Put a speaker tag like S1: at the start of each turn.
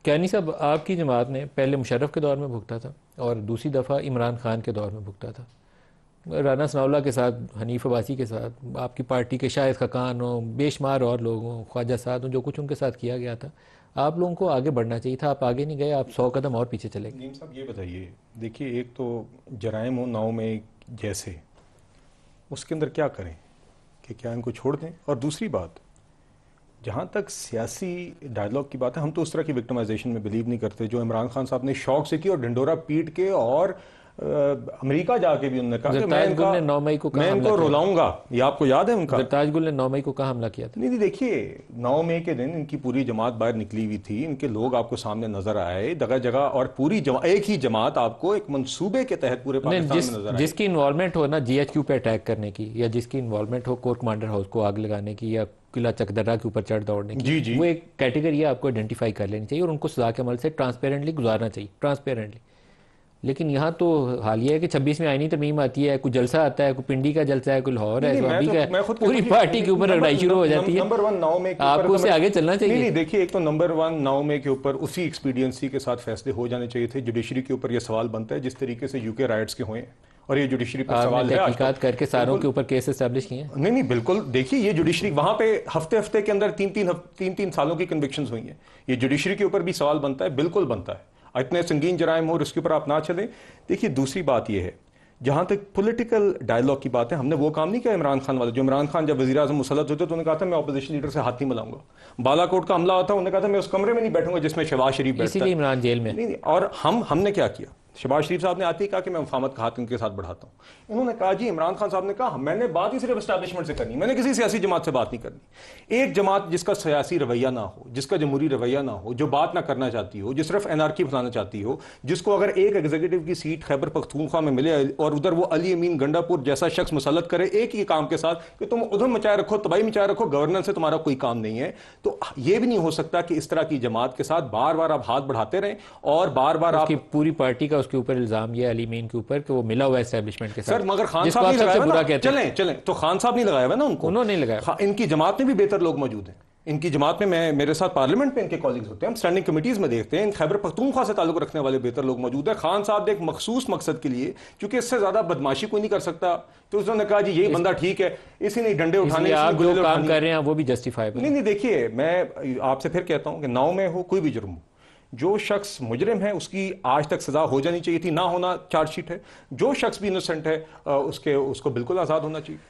S1: کیانی صاحب، آپ کی جماعت نے پہلے مشرف کے دور میں بھگتا تھا اور دوسری دفعہ عمران خان کے دور میں بھگتا تھا، رانا ثناء اللہ کے ساتھ، حنیف عباسی کے ساتھ، آپ کی پارٹی کے شاہد خقان ہوں، بے شمار اور لوگ ہوں، خواجہ سعد ہوں، جو کچھ ان کے ساتھ کیا گیا تھا. آپ لوگوں کو آگے بڑھنا چاہیے تھا، آپ آگے نہیں گئے، آپ 100 قدم اور پیچھے چلے گئے.
S2: نیم صاحب یہ بتائیے، دیکھیے ایک تو جرائم و ناؤ میں جیسے اس کے اندر کیا کریں کہ کیا ان کو چھوڑ دیں؟ اور دوسری بات، جہاں تک سیاسی ڈائیلاگ کی بات ہے، ہم تو اس طرح کی وکٹمائزیشن میں بلیو نہیں کرتے جو عمران خان صاحب نے شوق سے کی اور ڈنڈورا پیٹ کے، اور امریکہ جا کے بھی انہوں نے کہا کہ
S1: زرتاج گل نے 9 مئی کو
S2: میں
S1: کہاں
S2: ان
S1: حملہ
S2: کو
S1: کیا
S2: رلاؤں گا. یہ آپ کو یاد ہے ان
S1: تھا؟
S2: کا؟
S1: زرتاج گل نے 9 مئی کو کہاں حملہ کیا تھا؟
S2: نہیں دیکھیے 9 مئی کے دن ان کی پوری جماعت باہر نکلی ہوئی تھی، ان کے لوگ آپ کو سامنے نظر آئے جگہ جگہ، اور پوری ایک ہی جماعت آپ کو ایک منصوبے کے تحت پورے پاکستان میں نظر آئی.
S1: جس کی انوالومنٹ ہو نا جی ایچ کیو پہ اٹیک کرنے کی، یا جس کی انوالومنٹ ہو کور کمانڈر ہاؤس کو آگ لگانے کی، یا قلعہ چکدرہ کے اوپر چڑھ دوڑنے کی،
S2: جی
S1: وہ ایک کیٹیگری آپ کو آئیڈینٹیفائی کر لینی چاہیے اور ان کو سزا کے عمل سے ٹرانسپیرنٹلی گزارنا چاہیے، ٹرانسپیرنٹلی. لیکن یہاں تو حال یہ ہے کہ 26 میں آئینی ترمیم آتی ہے، کوئی جلسہ آتا ہے، کوئی پنڈی کا جلسہ ہے، کوئی لاہور ہے، ابھی کا ہے، پوری پارٹی کے اوپر لڑائی شروع ہو جاتی ہے.
S2: نمبر 1 9 مئی کے
S1: آپ کو اس سے آگے چلنا چاہیے.
S2: نہیں دیکھیے، ایک تو نمبر 1 9 مئی کے اوپر اسی ایکسپیڈینسی کے ساتھ فیصلے ہو جانے چاہیے تھے. جوڈیشری کے اوپر یہ سوال بنتا ہے جس طریقے سے یو کے رائٹس کے ہوئے ہیں، اور یہ جوڈیشری پر سوال ہے.
S1: تحقیقات کر کے ساروں کے اوپر کیس اسٹیبلش کیے ہیں.
S2: نہیں بالکل، دیکھیے یہ جوڈیشری وہاں پہ ہفتے کے اندر تین سالوں کی کنوکشنز ہوئی ہیں. یہ جوڈیشری کے اوپر بھی سوال بنتا ہے، بالکل بنتا ہے. اتنے سنگین جرائم ہو اور اس کے اوپر آپ نہ چلیں. دیکھیے دوسری بات یہ ہے، جہاں تک پولیٹیکل ڈائیلاگ کی بات ہے، ہم نے وہ کام نہیں کیا عمران خان والے. جو عمران خان جب وزیر اعظم مسلط ہوتے تو انہوں نے کہا تھا میں اپوزیشن لیڈر سے ہاتھ نہیں ملاؤں گا. بالا کوٹ کا حملہ ہوتا انہوں نے کہا تھا میں اس کمرے میں نہیں بیٹھوں گا جس میں شہباز شریف بیٹھتا ہے.
S1: اسی لیے عمران جیل میں.
S2: نہیں، اور ہم نے کیا کیا؟ شہباز شریف صاحب نے آتے ہی کہا کہ میں مفاہمت کا ہاتھ ان کے ساتھ بڑھاتا ہوں. انہوں نے کہا جی، عمران خان صاحب نے کہا میں نے بات ہی صرف اسٹیبلشمنٹ سے کرنی، میں نے کسی سیاسی جماعت سے بات نہیں کرنی. ایک جماعت جس کا سیاسی رویہ نہ ہو، جس کا جمہوری رویہ نہ ہو، جو بات نہ کرنا چاہتی ہو، جو صرف انارکی پھیلانا چاہتی ہو، جس کو اگر ایک ایگزیکٹو کی سیٹ خیبر پختونخوا میں ملے اور ادھر وہ علی امین گنڈا پور جیسا شخص مسلط کرے ایک ہی کام کے ساتھ کہ تم ادھر مچائے رکھو، تباہی مچائے رکھو، گورننس سے تمہارا کوئی کام نہیں ہے، تو یہ بھی نہیں ہو سکتا کہ اس طرح کی جماعت کے ساتھ بار بار آپ ہاتھ بڑھاتے رہیں اور بار بار آپ
S1: کی پوری پارٹی کا اس کے اوپر الزام یہ علی امین کے اوپر کہ وہ ملا ہوا ہے اسٹیبلشمنٹ کے ساتھ.
S2: سر مگر خان صاحب نہیں لگایا نا، چلیں تو خان صاحب نہیں لگایا ہوا نا ان کو،
S1: انہوں نے لگایا.
S2: ان کی جماعت میں بھی بہتر لوگ موجود ہیں. ان کی جماعت میں میرے ساتھ پارلیمنٹ میں ان کے کالیگز ہوتے ہیں، ہم اسٹینڈنگ کمیٹیز میں دیکھتے ہیں، ان خیبر پختونخوا سے تعلق رکھنے والے بہتر لوگ موجود ہیں. خان صاحب نے ایک مخصوص مقصد کے لیے، کیونکہ اس سے زیادہ بدماشی کوئی نہیں کر سکتا، تو انہوں نے کہا جی یہی بندہ ٹھیک ہے، اسی نے ڈنڈے اٹھانے،
S1: آپ جو کام کر رہے ہیں وہ بھی جسٹیفائبل.
S2: نہیں دیکھیے میں آپ سے پھر کہتا ہوں کہ 9 میں ہو کوئی بھی جرم ہو، جو شخص مجرم ہے اس کی آج تک سزا ہو جانی چاہیے تھی، نہ ہونا چارج شیٹ ہے. جو شخص بھی انوسنٹ ہے اس کو بالکل آزاد ہونا چاہیے.